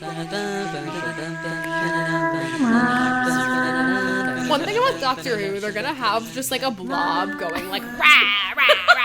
One thing about Doctor Who, they're gonna have just like a blob going like rah rah rah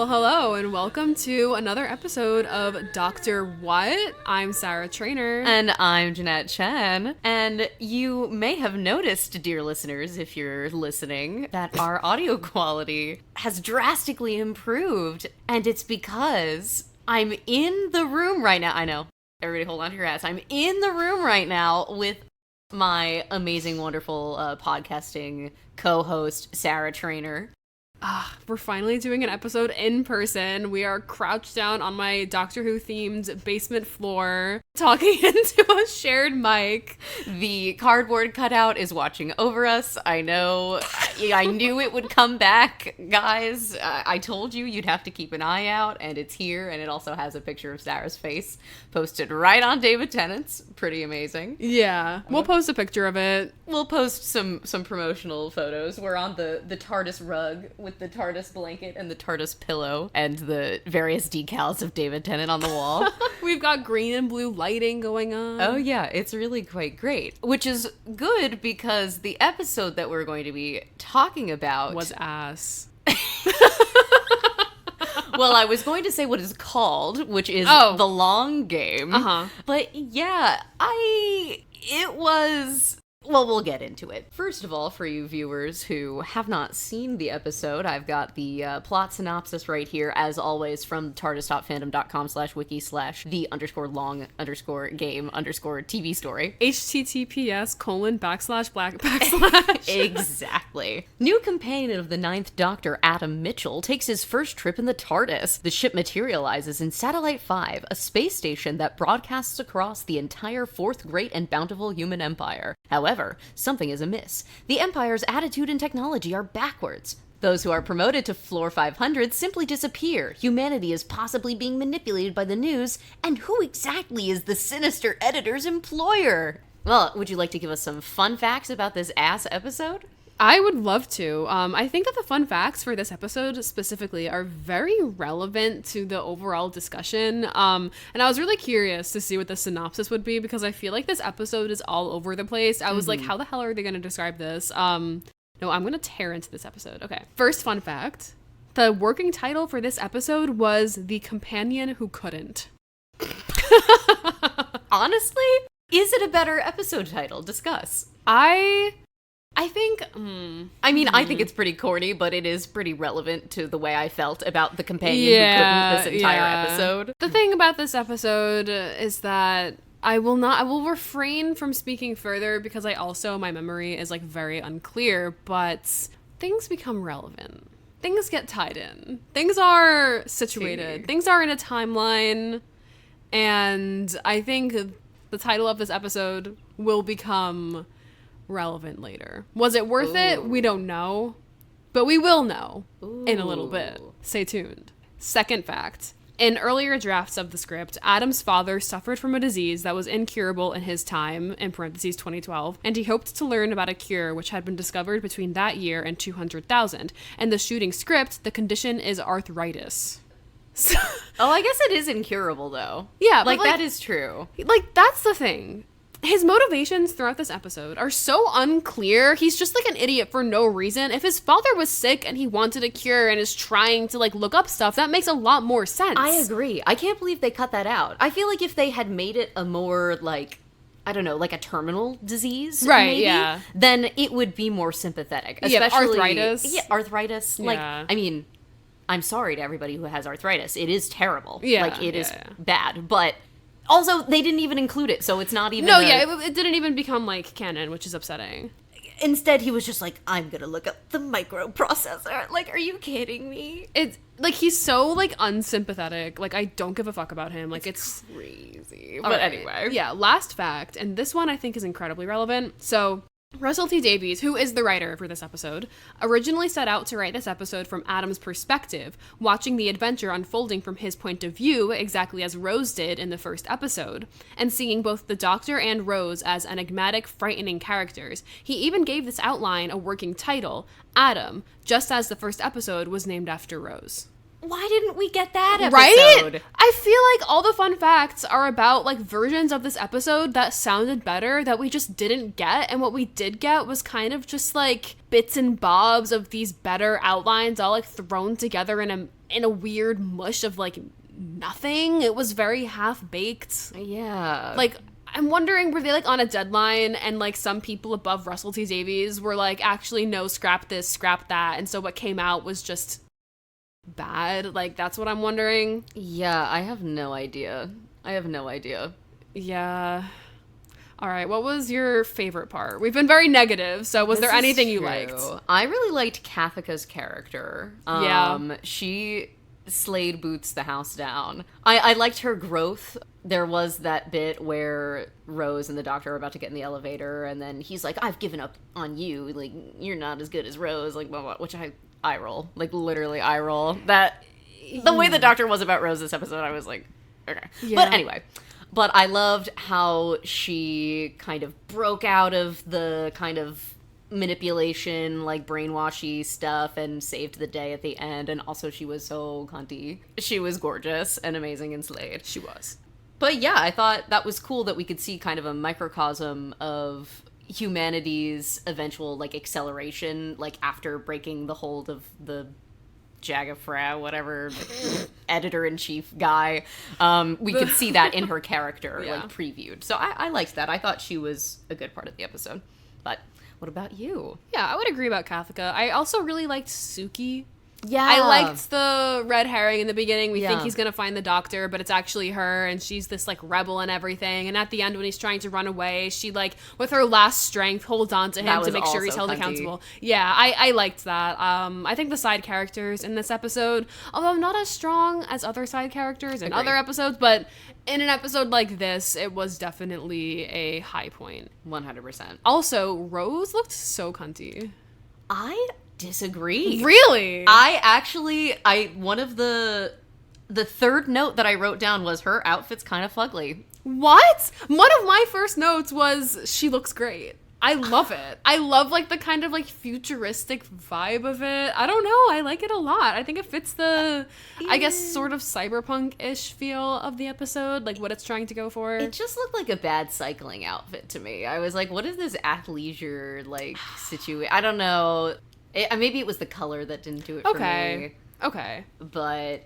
Hello, and welcome to another episode of Doctor What? I'm Sarah Trainer. And I'm Jeannette Chen. And you may have noticed, dear listeners, if you're listening, that our audio quality has drastically improved. And it's because I'm in the room right now. I know. Everybody hold on to your ass. I'm in the room right now with my amazing, wonderful podcasting co-host, Sarah Trainer. We're finally doing an episode in person. We are crouched down on my Doctor Who themed basement floor, talking into a shared mic. The cardboard cutout is watching over us. I know. I knew it would come back, guys. I told you you'd have to keep an eye out, and it's here, and it also has a picture of Sarah's face posted right on David Tennant's. Pretty amazing. Yeah, we'll post a picture of it. We'll post some promotional photos. We're on the TARDIS rug with the TARDIS blanket and the TARDIS pillow and the various decals of David Tennant on the wall. We've got green and blue lighting going on. Oh yeah, it's really quite great. Which is good because the episode that we're going to be talking about was ass. Well, I was going to say what it's called, which is The Long Game. But yeah, it was... Well, we'll get into it. First of all, for you viewers who have not seen the episode, I've got the plot synopsis right here, as always, from tardis.fandom.com/wiki/the_long_game_TV story. https://// Exactly. New companion of the Ninth Doctor, Adam Mitchell, takes his first trip in the TARDIS. The ship materializes in Satellite 5, a space station that broadcasts across the entire fourth great and bountiful human empire. However, something is amiss. The Empire's attitude and technology are backwards. Those who are promoted to Floor 500 simply disappear. Humanity is possibly being manipulated by the news, and who exactly is the sinister editor's employer? Well, would you like to give us some fun facts about this ass episode? I would love to. I think that the fun facts for this episode specifically are very relevant to the overall discussion. And I was really curious to see what the synopsis would be because I feel like this episode is all over the place. I was like, how the hell are they going to describe this? No, I'm going to tear into this episode. Okay. First fun fact. The working title for this episode was The Companion Who Couldn't. Honestly, is it a better episode title? Discuss. I think, I think it's pretty corny, but it is pretty relevant to the way I felt about the companion who couldn't this entire episode. The thing about this episode is that I will refrain from speaking further because my memory is like very unclear, but things become relevant. Things get tied in. Things are situated. Things are in a timeline, and I think the title of this episode will become relevant later. Was it worth it? We don't know, but we will know in a little bit. Stay tuned. Second fact. In earlier drafts of the script, Adam's father suffered from a disease that was incurable in his time, in parentheses 2012, and he hoped to learn about a cure which had been discovered between that year and 200,000. In the shooting script, the condition is arthritis. I guess it is incurable, though. Yeah, like that is true. Like, that's the thing. His motivations throughout this episode are so unclear. He's just like an idiot for no reason. If his father was sick and he wanted a cure and is trying to like look up stuff, that makes a lot more sense. I agree. I can't believe they cut that out. I feel like if they had made it a more like, I don't know, like a terminal disease, right? Maybe, yeah. Then it would be more sympathetic. Especially, arthritis. Yeah, arthritis. Yeah. Like, I mean, I'm sorry to everybody who has arthritis. It is terrible. Yeah. Like, it is bad. But also, they didn't even include it, so it's not even it didn't even become, like, canon, which is upsetting. Instead, he was just like, I'm gonna look up the microprocessor. Like, are you kidding me? It's, like, he's so, like, unsympathetic. Like, I don't give a fuck about him. Like, it's crazy. But Right. Anyway. Yeah, last fact, and this one I think is incredibly relevant. So, Russell T Davies, who is the writer for this episode, originally set out to write this episode from Adam's perspective, watching the adventure unfolding from his point of view, exactly as Rose did in the first episode, and seeing both the Doctor and Rose as enigmatic, frightening characters. He even gave this outline a working title, Adam, just as the first episode was named after Rose. Why didn't we get that episode? Right? I feel like all the fun facts are about, like, versions of this episode that sounded better that we just didn't get, and what we did get was kind of just, like, bits and bobs of these better outlines all, like, thrown together in a weird mush of, like, nothing. It was very half-baked. Yeah. Like, I'm wondering, were they, like, on a deadline, and, like, some people above Russell T Davies were like, actually, no, scrap this, scrap that, and so what came out was just bad? Like, that's what I'm wondering. Yeah, I have no idea. Yeah. All right, what was your favorite part? We've been very negative, so was there anything you liked? I really liked Kathika's character. Yeah. She slayed Boots the house down. I liked her growth. There was that bit where Rose and the Doctor are about to get in the elevator, and then he's like, I've given up on you. Like, you're not as good as Rose. Like, blah, blah, which I roll. Like, literally eye roll. That, the way the Doctor was about Rose this episode, I was like, okay. Yeah. But anyway. But I loved how she kind of broke out of the kind of manipulation, like, brainwashy stuff and saved the day at the end. And also she was so cunty. She was gorgeous and amazing and slayed. She was. But yeah, I thought that was cool that we could see kind of a microcosm of humanity's eventual, like, acceleration, like, after breaking the hold of the Jagafra, whatever, editor-in-chief guy. We could see that in her character, like, previewed. So I liked that. I thought she was a good part of the episode. But what about you? Yeah, I would agree about Kathika. I also really liked Suki. Yeah. I liked the red herring in the beginning. We think he's going to find the Doctor, but it's actually her, and she's this, like, rebel and everything. And at the end, when he's trying to run away, she, like, with her last strength, holds on to him to make sure he's held accountable. Yeah, I liked that. I think the side characters in this episode, although not as strong as other side characters in other episodes, but in an episode like this, it was definitely a high point. 100%. Also, Rose looked so cunty. I disagree. Really? One of the third note that I wrote down was her outfit's kind of fugly. What? One of my first notes was she looks great. I love it. I love, like, the kind of, like, futuristic vibe of it. I don't know. I like it a lot. I think it fits the, I guess, sort of cyberpunk-ish feel of the episode, like what it's trying to go for. It just looked like a bad cycling outfit to me. I was like, what is this athleisure, like, situation? I don't know. Maybe it was the color that didn't do it for me. Okay. But,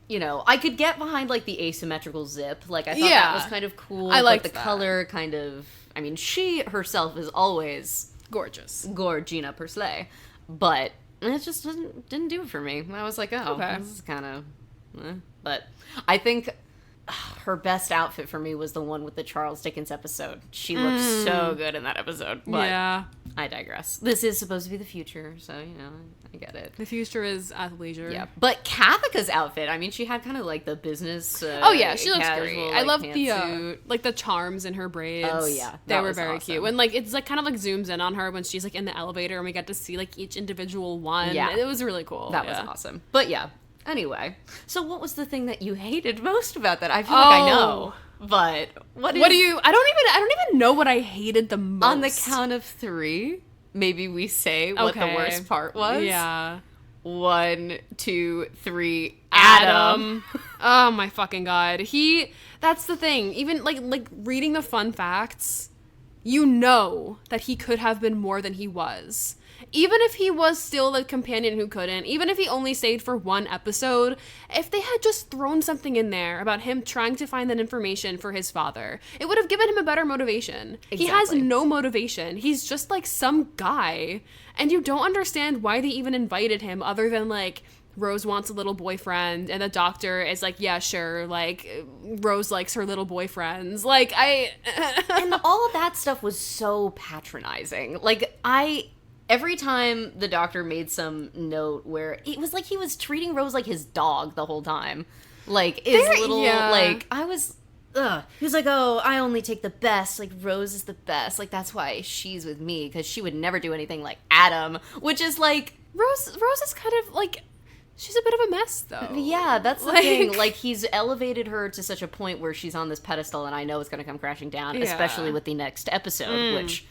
you know, I could get behind, like, the asymmetrical zip. Like, I thought that was kind of cool. I liked the color kind of... I mean, she herself is always... gorgeous. Gorgina per se. But it just didn't do it for me. I was like, oh, this is kind of... But I think her best outfit for me was the one with the Charles Dickens episode. She looked so good in that episode. But yeah. I digress. This is supposed to be the future, so, you know, I get it. The future is athleisure. Yeah. But Kathika's outfit, I mean, she had kind of, like, the business oh, yeah, she looks casual, great. like, I love the, like, the charms in her braids. Oh, yeah. They were very cute. And, like, it's, like, kind of, like, zooms in on her when she's, like, in the elevator, and we get to see, like, each individual one. Yeah. It was really cool. That was awesome. But, yeah. Anyway, so what was the thing that you hated most about that? I feel like I know, but what do you? I don't even know what I hated the most. On the count of 3, maybe we say what the worst part was. Yeah. 1, 2, 3. Adam. Oh my fucking god. That's the thing. Even like reading the fun facts, you know that he could have been more than he was. Even if he was still the companion who couldn't, even if he only stayed for 1 episode, if they had just thrown something in there about him trying to find that information for his father, it would have given him a better motivation. Exactly. He has no motivation. He's just, like, some guy, and you don't understand why they even invited him other than, like, Rose wants a little boyfriend, and the Doctor is like, yeah, sure, like, Rose likes her little boyfriends. Like, and all of that stuff was so patronizing. Like, every time the Doctor made some note where it was like he was treating Rose like his dog the whole time. Like, like, I was He was like, oh, I only take the best. Like, Rose is the best. Like, that's why she's with me, because she would never do anything like Adam, which is like... Rose is kind of, like, she's a bit of a mess, though. Yeah, that's the thing. Like, he's elevated her to such a point where she's on this pedestal, and I know it's going to come crashing down, especially with the next episode, which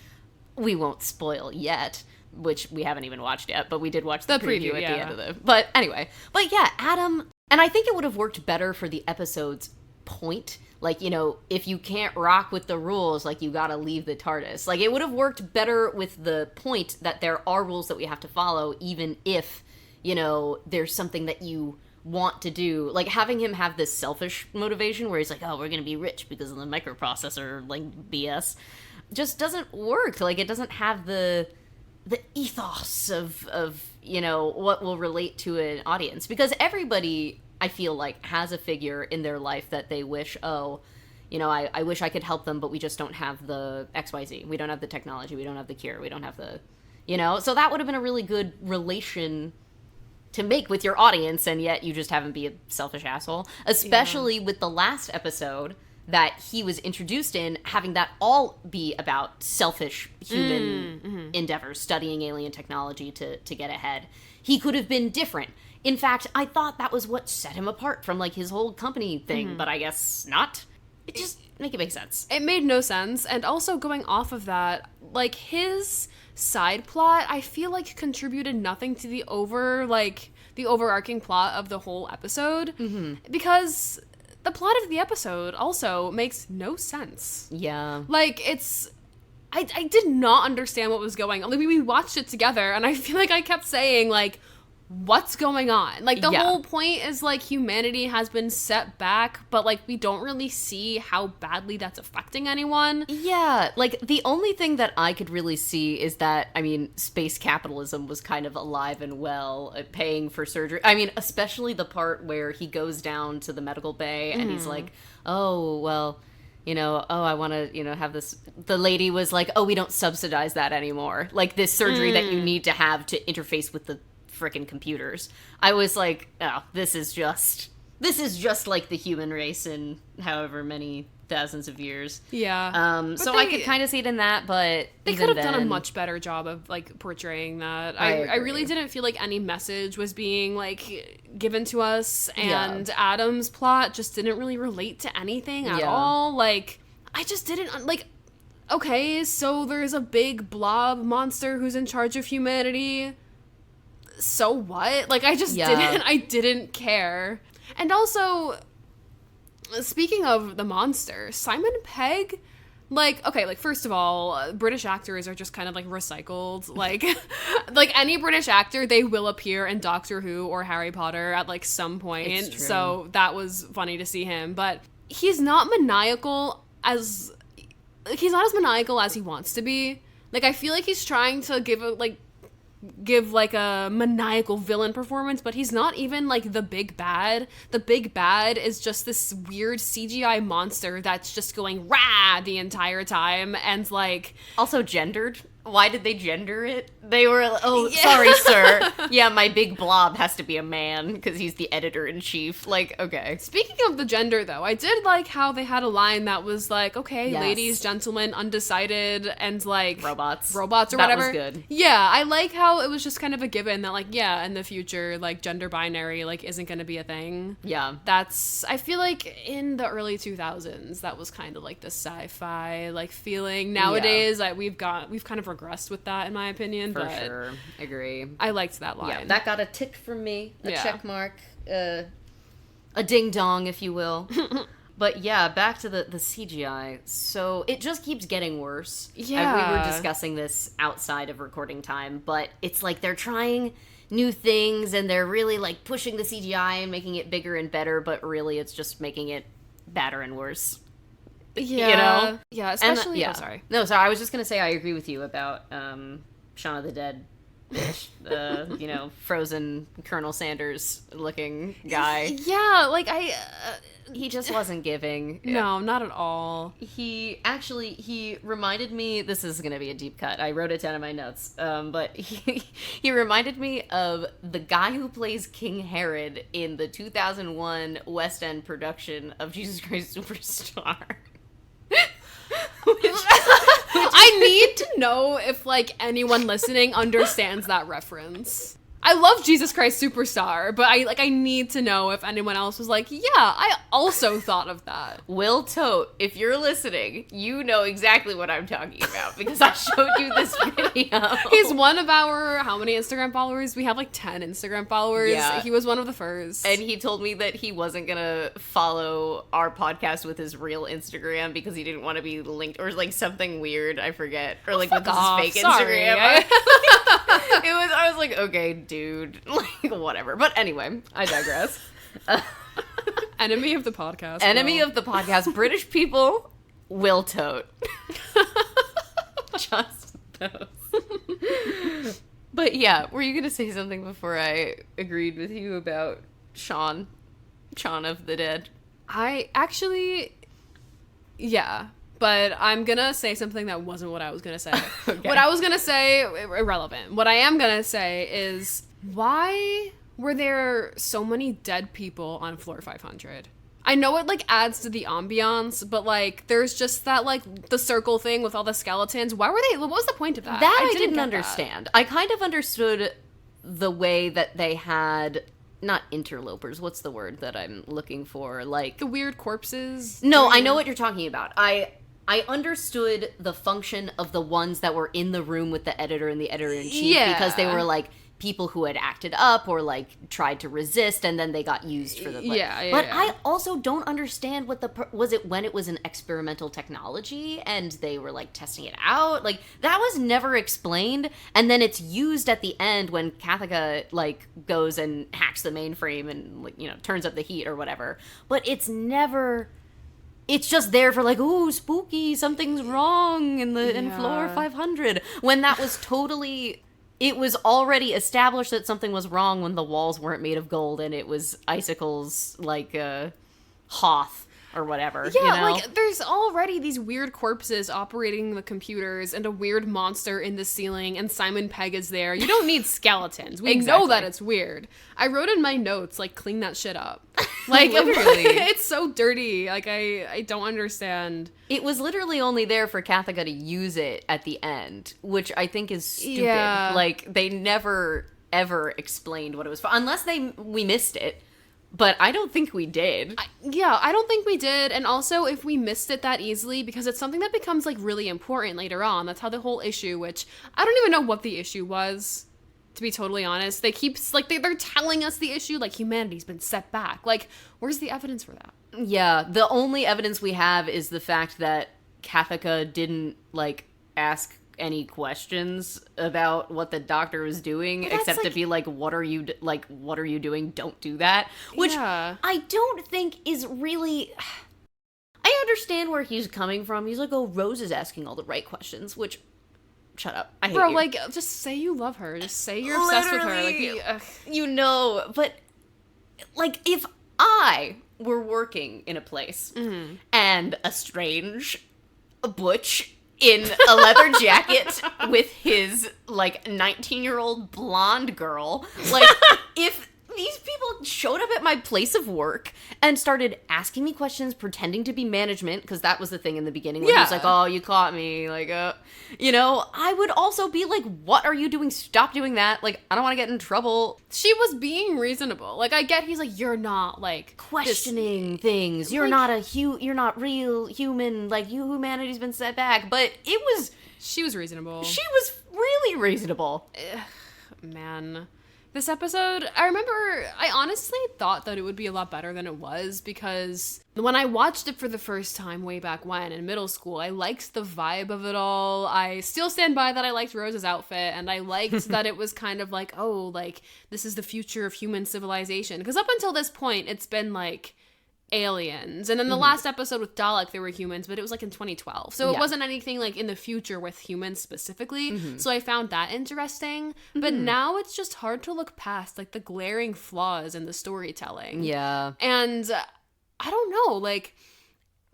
we won't spoil yet, which we haven't even watched yet, but we did watch the preview at the end of the... But anyway. But yeah, Adam... And I think it would have worked better for the episode's point. Like, you know, if you can't rock with the rules, like, you gotta leave the TARDIS. Like, it would have worked better with the point that there are rules that we have to follow, even if, you know, there's something that you want to do. Like, having him have this selfish motivation where he's like, oh, we're gonna be rich because of the microprocessor, like, BS, just doesn't work. Like, it doesn't have the ethos of, you know, what will relate to an audience. Because everybody... I feel like has a figure in their life that they wish, oh, you know, I wish I could help them, but we just don't have the XYZ. We don't have the technology. We don't have the cure. We don't have the, you know? So that would have been a really good relation to make with your audience, and yet you just haven't be a selfish asshole. Especially with the last episode that he was introduced in, having that all be about selfish human endeavors, studying alien technology to get ahead. He could have been different. In fact, I thought that was what set him apart from, like, his whole company thing, but I guess not. It just make it make sense. It made no sense. And also going off of that, like, his side plot, I feel like contributed nothing to the overarching plot of the whole episode. Because the plot of the episode also makes no sense. Yeah. Like, I did not understand what was going on. Like, we watched it together, and I feel like I kept saying, like, what's going on? Like, the whole point is, like, humanity has been set back, but, like, we don't really see how badly that's affecting anyone. Yeah, like, the only thing that I could really see is that, I mean, space capitalism was kind of alive and well, paying for surgery. I mean, especially the part where he goes down to the medical bay, and he's like, oh, well... You know, oh, I want to, you know, have this... The lady was like, oh, we don't subsidize that anymore. Like, this surgery that you need to have to interface with the frickin' computers. I was like, oh, this is just like the human race in however many thousands of years. Yeah. So I could kind of see it in that, but they could have done a much better job of, like, portraying that. I really didn't feel like any message was being, like, given to us, and Adam's plot just didn't really relate to anything at all. Like, I just didn't, like, okay, so there's a big blob monster who's in charge of humanity. So what? Like, I just didn't care. And also... Speaking of the monster, Simon Pegg, like, okay, like, first of all, British actors are just kind of, like, recycled. Like, like, any British actor, they will appear in Doctor Who or Harry Potter at, like, some point. It's true. So that was funny to see him. But he's not maniacal as... He's not as maniacal as he wants to be. Like, I feel like he's trying to give a maniacal villain performance, but he's not even, like, the big bad. The big bad is just this weird CGI monster that's just going rah the entire time, and, like... Also gendered. Why did they gender it? They were, oh, sorry, sir. Yeah, my big blob has to be a man because he's the editor-in-chief. Like, okay. Speaking of the gender, though, I did like how they had a line that was like, okay, ladies, gentlemen, undecided, and, like... Robots or whatever. That was good. Yeah, I like how it was just kind of a given that, like, yeah, in the future, like, gender binary, like, isn't going to be a thing. Yeah. That's... I feel like in the early 2000s, that was kind of, like, the sci-fi, like, feeling. Nowadays, we've kind of regressed with that, in my opinion. For sure. Agree. I liked that line. Yeah, that got a tick from me. A check mark. A ding-dong, if you will. But yeah, back to the CGI. So it just keeps getting worse. Yeah. We were discussing this outside of recording time, but it's like they're trying new things and they're really, like, pushing the CGI and making it bigger and better, but really it's just making it badder and worse. Yeah. You know? Yeah, especially... I was just going to say I agree with you about Shaun of the Dead Frozen Colonel Sanders looking guy. Yeah, He just wasn't giving. No, not at all. He reminded me, this is going to be a deep cut. I wrote it down in my notes. But he reminded me of the guy who plays King Herod in the 2001 West End production of Jesus Christ Superstar. I need to know if anyone listening understands that reference. I love Jesus Christ Superstar, but I need to know if anyone else was like, yeah, I also thought of that. Will Tote, if you're listening, you know exactly what I'm talking about because I showed you this video. He's one of our, how many Instagram followers? We have 10 Instagram followers. Yeah. He was one of the first. And he told me that he wasn't going to follow our podcast with his real Instagram because he didn't want to be linked or something weird, I forget. Or with his fake Instagram. I was like, okay, dude, whatever. But anyway, I digress. Enemy of the podcast. Enemy of the podcast. British people will tote. Just those. But yeah, were you going to say something before I agreed with you about Shaun of the Dead? Yeah. But I'm gonna say something that wasn't what I was gonna say. Okay. What I was gonna say, irrelevant. What I am gonna say is, why were there so many dead people on floor 500? I know it adds to the ambiance, but there's just that the circle thing with all the skeletons. Why were they? What was the point of that? I didn't understand. That. I kind of understood the way that they had. Not interlopers. What's the word that I'm looking for? The weird corpses? No, I know what you're talking about. I understood the function of the ones that were in the room with the editor and the editor-in-chief because they were people who had acted up or tried to resist and then they got used for the but I also don't understand what was it when it was an experimental technology and they were testing it out, that was never explained, and then it's used at the end when Kathika goes and hacks the mainframe and turns up the heat or whatever, but it's just there for ooh, spooky, something's wrong in floor 500, when that was totally. It was already established that something was wrong when the walls weren't made of gold and it was icicles Hoth or whatever. Yeah, there's already these weird corpses operating the computers and a weird monster in the ceiling and Simon Pegg is there. You don't need skeletons. We know that it's weird. I wrote in my notes, clean that shit up. Literally. It's so dirty. I don't understand. It was literally only there for Kathika to use it at the end, which I think is stupid. Yeah. They never, ever explained what it was for. Unless we missed it. But I don't think we did. I don't think we did. And also, if we missed it that easily, because it's something that becomes, really important later on. That's how the whole issue, which I don't even know what the issue was, to be totally honest. They keep, they're telling us the issue, humanity's been set back. Where's the evidence for that? Yeah, the only evidence we have is the fact that Kathika didn't, ask any questions about what the doctor was doing, except to be what are you doing? Don't do that. Which I don't think is really. I understand where he's coming from. He's oh, Rose is asking all the right questions, which. Shut up. I hate you. Just say you love her. Just say you're obsessed with her. But if I were working in a place and a strange butch in a leather jacket with his 19-year-old blonde girl, if these people showed up at my place of work and started asking me questions, pretending to be management, because that was the thing in the beginning when he was oh, you caught me, I would also be what are you doing? Stop doing that. I don't want to get in trouble. She was being reasonable. I get he's you're not questioning things. You're not you're not real human. Humanity's been set back. But she was reasonable. She was really reasonable. Man. This episode, I honestly thought that it would be a lot better than it was, because when I watched it for the first time way back when in middle school, I liked the vibe of it all. I still stand by that I liked Rose's outfit, and I liked that it was kind of this is the future of human civilization. Because up until this point, it's been aliens. And then the last episode with Dalek, they were humans, but it was like in 2012. So it wasn't anything like in the future with humans specifically. So I found that interesting. But now it's just hard to look past like the glaring flaws in the storytelling. Yeah. And I don't know, like,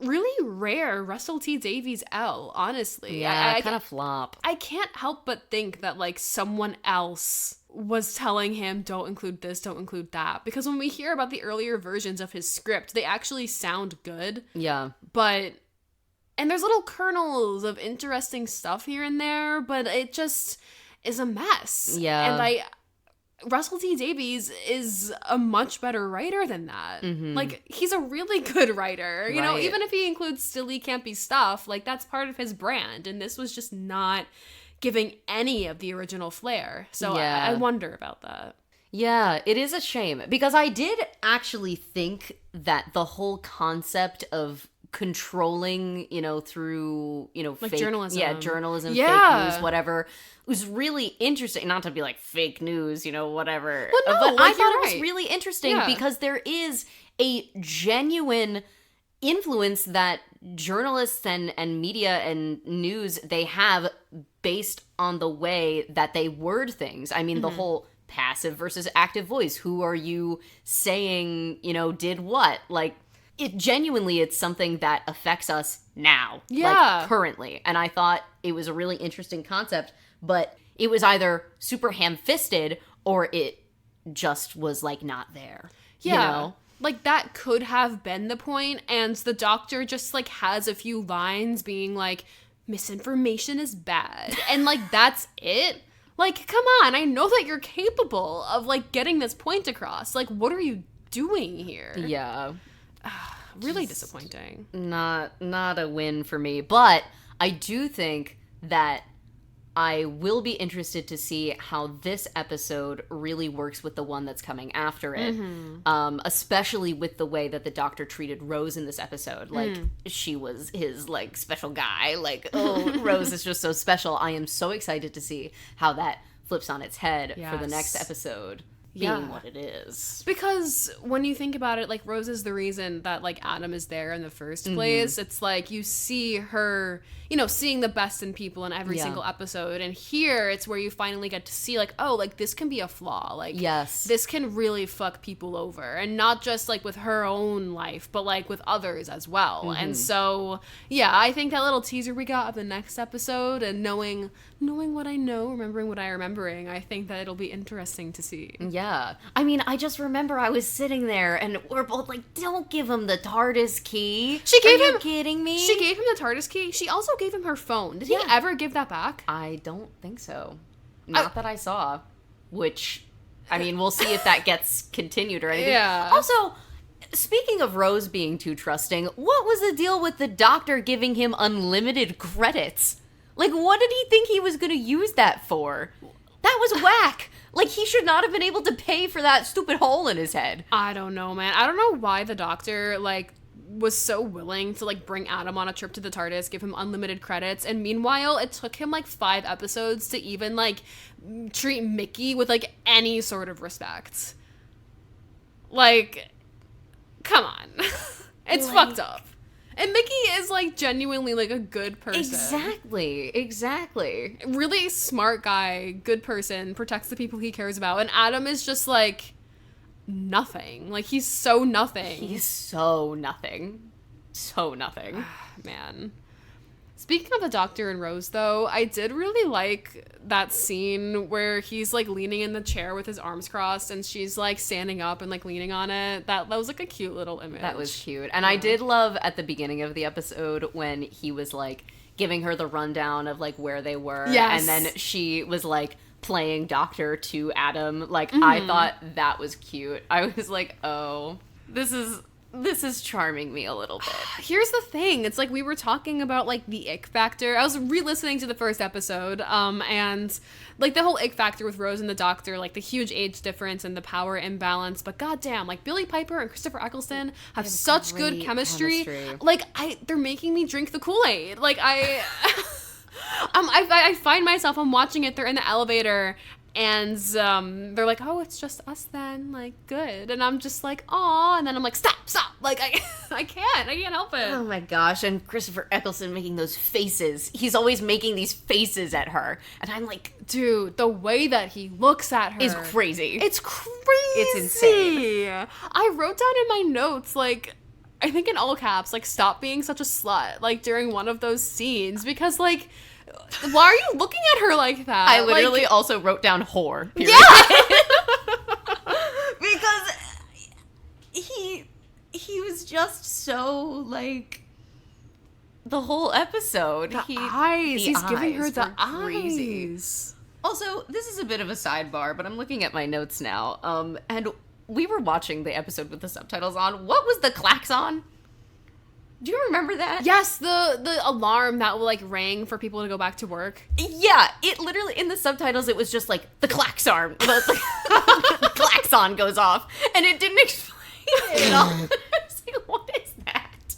really rare Russell T Davies L, honestly. Yeah, kind of flop. I can't help but think that like someone else was telling him, don't include this, don't include that. Because when we hear about the earlier versions of his script, they actually sound good. Yeah. And there's little kernels of interesting stuff here and there, but it just is a mess. Yeah. And Russell T Davies is a much better writer than that. Like, he's a really good writer. You know, even if he includes silly, campy stuff, like, that's part of his brand. And this was just not giving any of the original flair. So I wonder about that. Yeah, it is a shame. Because I did actually think that the whole concept of controlling, you know, through, you know, like fake journalism. Yeah, journalism, fake news, whatever, was really interesting. Not to be like fake news, you know, whatever. Well, no, but like, I thought it was right. really interesting because there is a genuine influence that journalists and media and news, they have based on the way that they word things. I mean, the whole passive versus active voice. Who are you saying, you know, did what? Like, it's something that affects us now. Like, currently. And I thought it was a really interesting concept, but it was either super ham-fisted or it just was, like, not there. Yeah. You know? Like, that could have been the point, and the Doctor just, like, has a few lines being like, misinformation is bad. And, like, that's it? Like, come on, I know that you're capable of, like, getting this point across. Like, what are you doing here? Yeah. Really disappointing. Not a win for me. But I do think that I will be interested to see how this episode really works with the one that's coming after it. Especially with the way that the Doctor treated Rose in this episode. Like, she was his, like, special guy. Like, oh, Rose is just so special. I am so excited to see how that flips on its head for the next episode being what it is. Because when you think about it, like, Rose is the reason that, like, Adam is there in the first place. It's like you see her, you know, seeing the best in people in every single episode. And here it's where you finally get to see, like, oh, like, this can be a flaw. Like, this can really fuck people over. And not just, like, with her own life, but, like, with others as well. And so, yeah, I think that little teaser we got of the next episode and knowing what I know, remembering what I'm remembering, I think that it'll be interesting to see. Yeah. I mean, I just remember I was sitting there and we're both like, don't give him the TARDIS key. Are you kidding me? She gave him the TARDIS key. She also gave him her phone. Did he ever give that back? I don't think so. Not that I saw. Which, I mean, we'll see if that gets continued or anything. Yeah. Also, speaking of Rose being too trusting, what was the deal with the Doctor giving him unlimited credits? Like, what did he think he was going to use that for? That was whack. Like, he should not have been able to pay for that stupid hole in his head. I don't know, man. I don't know why the Doctor, like, was so willing to, like, bring Adam on a trip to the TARDIS, give him unlimited credits, and meanwhile, it took him, like, 5 episodes to even, like, treat Mickey with, like, any sort of respect. Like, come on. It's fucked up. And Mickey is, like, genuinely, like, a good person. Exactly. Really smart guy, good person, protects the people he cares about. And Adam is just, like, nothing. Like, he's so nothing. So nothing. Man. Speaking of the Doctor and Rose, though, I did really like that scene where he's, like, leaning in the chair with his arms crossed and she's, like, standing up and, like, leaning on it. That was, like, a cute little image. That was cute. And I did love at the beginning of the episode when he was, like, giving her the rundown of, like, where they were. Yes. And then she was, like, playing Doctor to Adam. Like, I thought that was cute. I was like, oh, this is charming me a little bit. Here's the thing. It's like we were talking about, like, the ick factor. I was re-listening to the first episode, and, like, the whole ick factor with Rose and the Doctor, like, the huge age difference and the power imbalance. But goddamn, like, Billie Piper and Christopher Eccleston have such good chemistry. Like, they're making me drink the Kool-Aid. Like, I find myself, I'm watching it, they're in the elevator, And they're like, oh, it's just us then, like, good. And I'm just like, aw. And then I'm like, stop. Like, I can't help it. Oh my gosh, and Christopher Eccleston making those faces. He's always making these faces at her. And I'm like, dude, the way that he looks at her is crazy. It's crazy. It's insane. I wrote down in my notes, like, I think in all caps, like, stop being such a slut, like, during one of those scenes. Because, like, why are you looking at her like that? I literally also wrote down whore. Period. Yeah! Because he was just so, like, the whole episode. He's giving her the crazy. eyes. Also, this is a bit of a sidebar, but I'm looking at my notes now. And we were watching the episode with the subtitles on. What was the klaxon? Do you remember that? Yes, the alarm that like rang for people to go back to work. Yeah, it literally, in the subtitles, it was just like, the klaxon. The klaxon goes off. And it didn't explain it at all. I was like, what is that?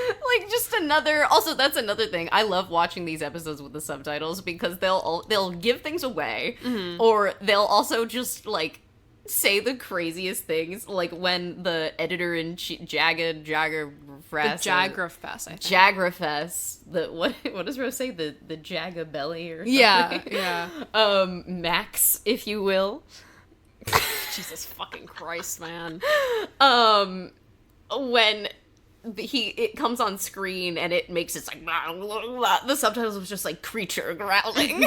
Like, just another, also, that's another thing. I love watching these episodes with the subtitles because they'll give things away, or they'll also just, like, say the craziest things, like when the editor-in-chief, Jagrafess, I think. Jagrafess, what does Rose say? The Jaga belly or something? Yeah. Max, if you will. Jesus fucking Christ, man. When it comes on screen and it makes it like blah, blah, blah. The subtitles was just like creature growling.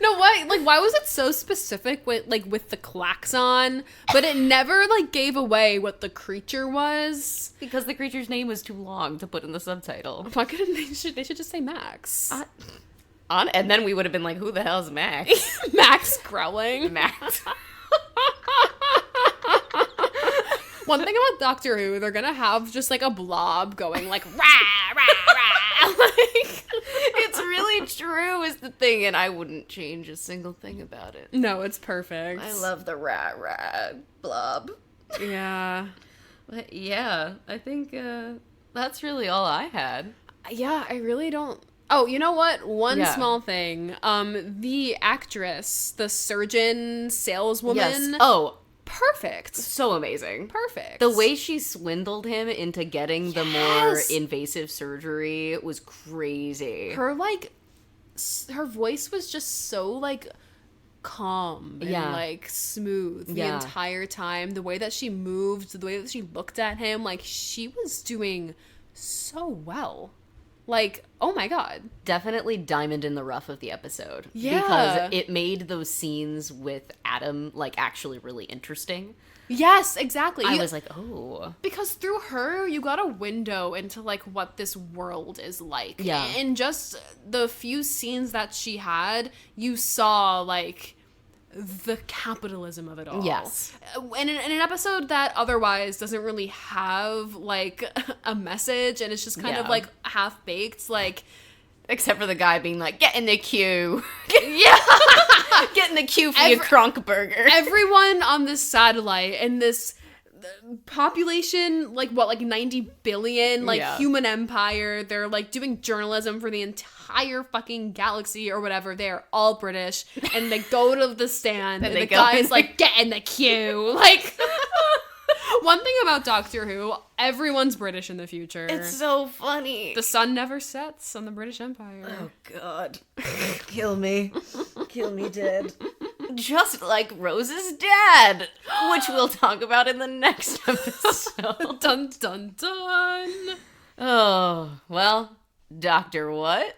No, why was it so specific with the klaxon, but it never like gave away what the creature was? Because the creature's name was too long to put in the subtitle. Why couldn't they should just say Max? And then we would have been like, who the hell's Max? Max growling. Max. One thing about Doctor Who, they're gonna have just like a blob going like rah rah rah. Like, it's really true is the thing, and I wouldn't change a single thing about it. No, it's perfect. I love the rah rah blob. Yeah. But yeah, I think that's really all I had. Yeah, I really don't. Oh, you know what? One small thing. The actress, the surgeon saleswoman. Yes. Oh, perfect. So amazing. Perfect. The way she swindled him into getting the more invasive surgery was crazy. Her voice was just so like calm and like smooth the entire time. The way that she moved, the way that she looked at him, like she was doing so well. Like, oh my god. Definitely diamond in the rough of the episode. Yeah. Because it made those scenes with Adam, like, actually really interesting. Yes, exactly. I was like, oh. Because through her, you got a window into, like, what this world is like. Yeah. And just the few scenes that she had, you saw, like, the capitalism of it all. Yes. And in an episode that otherwise doesn't really have, like, a message, and it's just kind of, like, half-baked, like... Except for the guy being like, get in the queue. Yeah! Get in the queue for your Kronk burger. Everyone on this satellite and this population, like, what, like 90 billion, like, human empire, they're, like, doing journalism for the entire fucking galaxy or whatever. They're all British, and they go to the stand, and the guy's like, get in the queue. Like, one thing about Doctor Who, everyone's British in the future. It's so funny. The sun never sets on the British Empire. Oh, God. Kill me. Kill me dead. Just like Rose's dad, which we'll talk about in the next episode. Dun, dun, dun. Oh, well, Doctor what?